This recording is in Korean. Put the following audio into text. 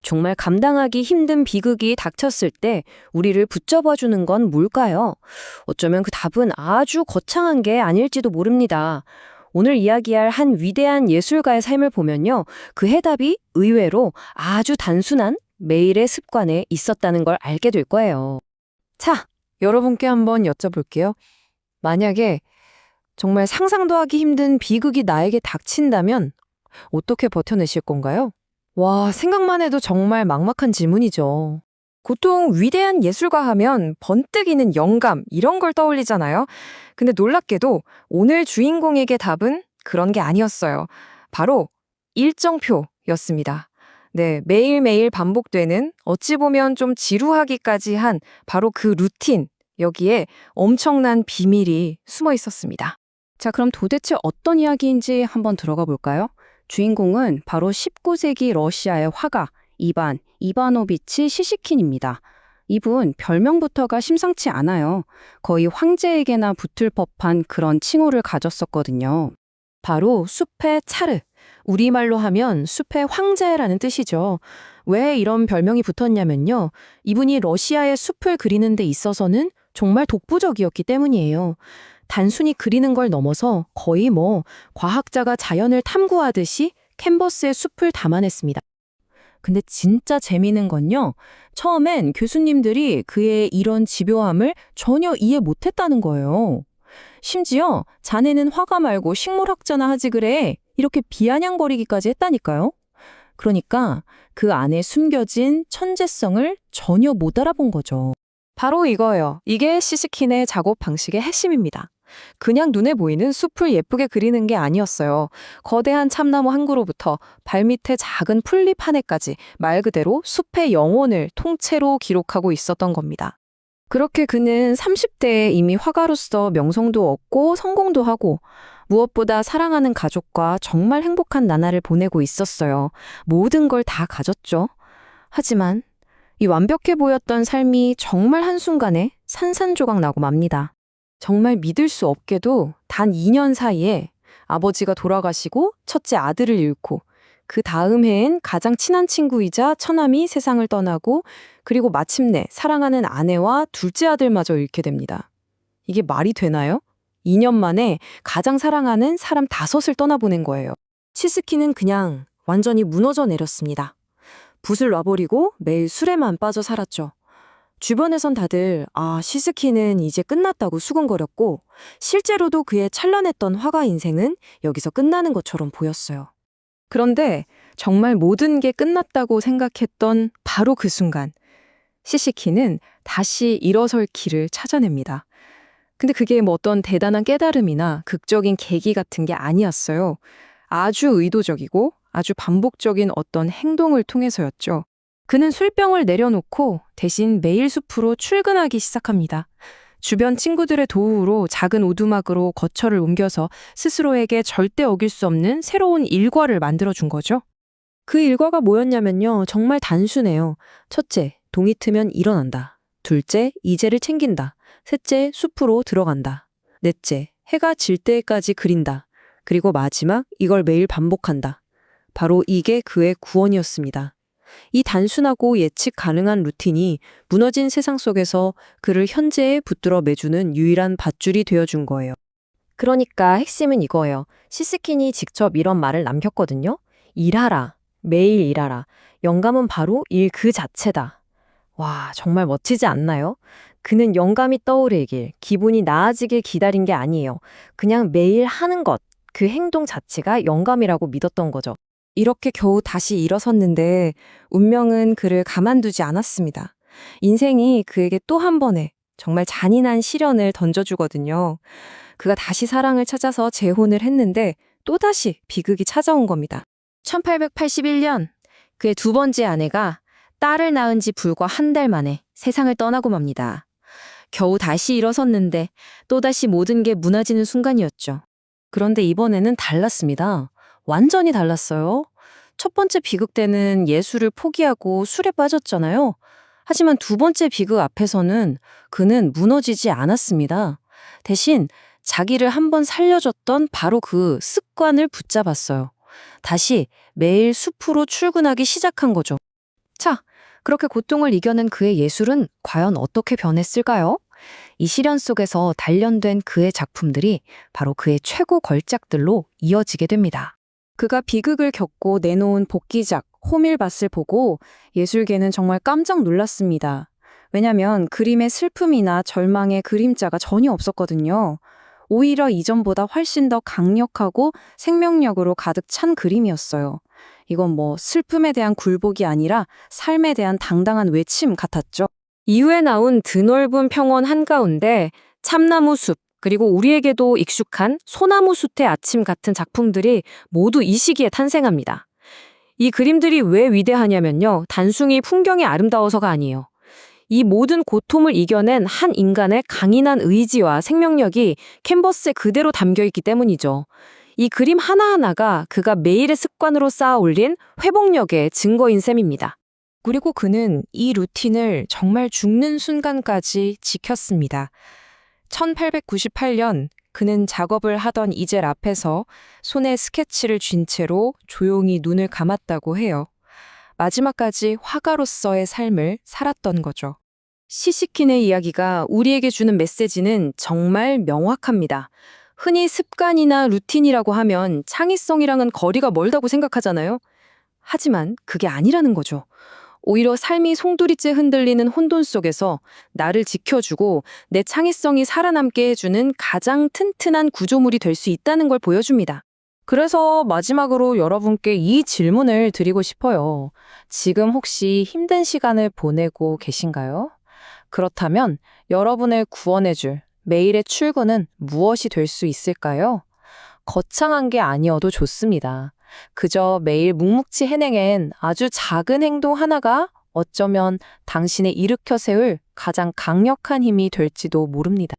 정말 감당하기 힘든 비극이 닥쳤을 때 우리를 붙잡아 주는 건 뭘까요? 어쩌면 그 답은 아주 거창한 게 아닐지도 모릅니다. 오늘 이야기할 한 위대한 예술가의 삶을 보면요. 그 해답이 의외로 아주 단순한 매일의 습관에 있었다는 걸 알게 될 거예요. 자, 여러분께 한번 여쭤볼게요. 만약에 정말 상상도 하기 힘든 비극이 나에게 닥친다면 어떻게 버텨내실 건가요? 와, 생각만 해도 정말 막막한 질문이죠. 보통 위대한 예술가 하면 번뜩이는 영감 이런 걸 떠올리잖아요. 근데 놀랍게도 오늘 주인공에게 답은 그런 게 아니었어요. 바로 일정표였습니다. 네, 매일매일 반복되는 어찌 보면 좀 지루하기까지 한 바로 그 루틴. 여기에 엄청난 비밀이 숨어 있었습니다. 자, 그럼 도대체 어떤 이야기인지 한번 들어가 볼까요? 주인공은 바로 19세기 러시아의 화가 이반 이바노비치 시시킨입니다. 이분 별명부터가 심상치 않아요. 거의 황제에게나 붙을 법한 그런 칭호를 가졌었거든요. 바로 숲의 차르, 우리말로 하면 숲의 황제라는 뜻이죠. 왜 이런 별명이 붙었냐면요. 이분이 러시아의 숲을 그리는 데 있어서는 정말 독보적이었기 때문이에요. 단순히 그리는 걸 넘어서 거의 과학자가 자연을 탐구하듯이 캔버스에 숲을 담아냈습니다. 근데 진짜 재미있는 건요. 처음엔 교수님들이 그의 이런 집요함을 전혀 이해 못했다는 거예요. 심지어 자네는 화가 말고 식물학자나 하지 그래. 이렇게 비아냥거리기까지 했다니까요. 그러니까 그 안에 숨겨진 천재성을 전혀 못 알아본 거죠. 바로 이거예요. 이게 시시킨의 작업 방식의 핵심입니다. 그냥 눈에 보이는 숲을 예쁘게 그리는 게 아니었어요. 거대한 참나무 한 그루부터 발밑에 작은 풀잎 한 해까지 말 그대로 숲의 영혼을 통째로 기록하고 있었던 겁니다. 그렇게 그는 30대에 이미 화가로서 명성도 얻고 성공도 하고 무엇보다 사랑하는 가족과 정말 행복한 나날을 보내고 있었어요. 모든 걸 다 가졌죠. 하지만 이 완벽해 보였던 삶이 정말 한순간에 산산조각 나고 맙니다. 정말 믿을 수 없게도 단 2년 사이에 아버지가 돌아가시고 첫째 아들을 잃고 그 다음 해엔 가장 친한 친구이자 처남이 세상을 떠나고 그리고 마침내 사랑하는 아내와 둘째 아들마저 잃게 됩니다. 이게 말이 되나요? 2년 만에 가장 사랑하는 사람 5을 떠나보낸 거예요. 시스키는 그냥 완전히 무너져 내렸습니다. 붓을 놔버리고 매일 술에만 빠져 살았죠. 주변에선 다들 시스키는 이제 끝났다고 수군거렸고 실제로도 그의 찬란했던 화가 인생은 여기서 끝나는 것처럼 보였어요. 그런데 정말 모든 게 끝났다고 생각했던 바로 그 순간 시시키는 다시 일어설 길을 찾아냅니다. 근데 그게 어떤 대단한 깨달음이나 극적인 계기 같은 게 아니었어요. 아주 의도적이고 아주 반복적인 어떤 행동을 통해서였죠. 그는 술병을 내려놓고 대신 매일 숲으로 출근하기 시작합니다. 주변 친구들의 도움으로 작은 오두막으로 거처를 옮겨서 스스로에게 절대 어길 수 없는 새로운 일과를 만들어준 거죠. 그 일과가 뭐였냐면요. 정말 단순해요. 첫째, 동이 트면 일어난다. 둘째, 이젤을 챙긴다. 셋째, 숲으로 들어간다. 넷째, 해가 질 때까지 그린다. 그리고 마지막, 이걸 매일 반복한다. 바로 이게 그의 구원이었습니다. 이 단순하고 예측 가능한 루틴이 무너진 세상 속에서 그를 현재에 붙들어 매주는 유일한 밧줄이 되어준 거예요. 그러니까 핵심은 이거예요. 시스킨이 직접 이런 말을 남겼거든요. 일하라. 매일 일하라. 영감은 바로 일 그 자체다. 와, 정말 멋지지 않나요? 그는 영감이 떠오르길, 기분이 나아지길 기다린 게 아니에요. 그냥 매일 하는 것, 그 행동 자체가 영감이라고 믿었던 거죠. 이렇게 겨우 다시 일어섰는데 운명은 그를 가만두지 않았습니다. 인생이 그에게 또 한 번의 정말 잔인한 시련을 던져주거든요. 그가 다시 사랑을 찾아서 재혼을 했는데 또다시 비극이 찾아온 겁니다. 1881년 그의 두 번째 아내가 딸을 낳은 지 불과 한 달 만에 세상을 떠나고 맙니다. 겨우 다시 일어섰는데 또다시 모든 게 무너지는 순간이었죠. 그런데 이번에는 달랐습니다. 완전히 달랐어요. 첫 번째 비극 때는 예술을 포기하고 술에 빠졌잖아요. 하지만 두 번째 비극 앞에서는 그는 무너지지 않았습니다. 대신 자기를 한번 살려줬던 바로 그 습관을 붙잡았어요. 다시 매일 숲으로 출근하기 시작한 거죠. 자, 그렇게 고통을 이겨낸 그의 예술은 과연 어떻게 변했을까요? 이 시련 속에서 단련된 그의 작품들이 바로 그의 최고 걸작들로 이어지게 됩니다. 그가 비극을 겪고 내놓은 복기작, 호밀밭을 보고 예술계는 정말 깜짝 놀랐습니다. 왜냐하면 그림의 슬픔이나 절망의 그림자가 전혀 없었거든요. 오히려 이전보다 훨씬 더 강력하고 생명력으로 가득 찬 그림이었어요. 이건 슬픔에 대한 굴복이 아니라 삶에 대한 당당한 외침 같았죠. 이후에 나온 드넓은 평원 한가운데 참나무 숲, 그리고 우리에게도 익숙한 소나무 숲의 아침 같은 작품들이 모두 이 시기에 탄생합니다. 이 그림들이 왜 위대하냐면요. 단순히 풍경이 아름다워서가 아니에요. 이 모든 고통을 이겨낸 한 인간의 강인한 의지와 생명력이 캔버스에 그대로 담겨있기 때문이죠. 이 그림 하나하나가 그가 매일의 습관으로 쌓아 올린 회복력의 증거인 셈입니다. 그리고 그는 이 루틴을 정말 죽는 순간까지 지켰습니다. 1898년 그는 작업을 하던 이젤 앞에서 손에 스케치를 쥔 채로 조용히 눈을 감았다고 해요. 마지막까지 화가로서의 삶을 살았던 거죠. 시시킨의 이야기가 우리에게 주는 메시지는 정말 명확합니다. 흔히 습관이나 루틴이라고 하면 창의성이랑은 거리가 멀다고 생각하잖아요. 하지만 그게 아니라는 거죠. 오히려 삶이 송두리째 흔들리는 혼돈 속에서 나를 지켜주고 내 창의성이 살아남게 해주는 가장 튼튼한 구조물이 될 수 있다는 걸 보여줍니다. 그래서 마지막으로 여러분께 이 질문을 드리고 싶어요. 지금 혹시 힘든 시간을 보내고 계신가요? 그렇다면 여러분을 구원해줄 매일의 출근은 무엇이 될 수 있을까요? 거창한 게 아니어도 좋습니다. 그저 매일 묵묵히 해내는 아주 작은 행동 하나가 어쩌면 당신의 일으켜 세울 가장 강력한 힘이 될지도 모릅니다.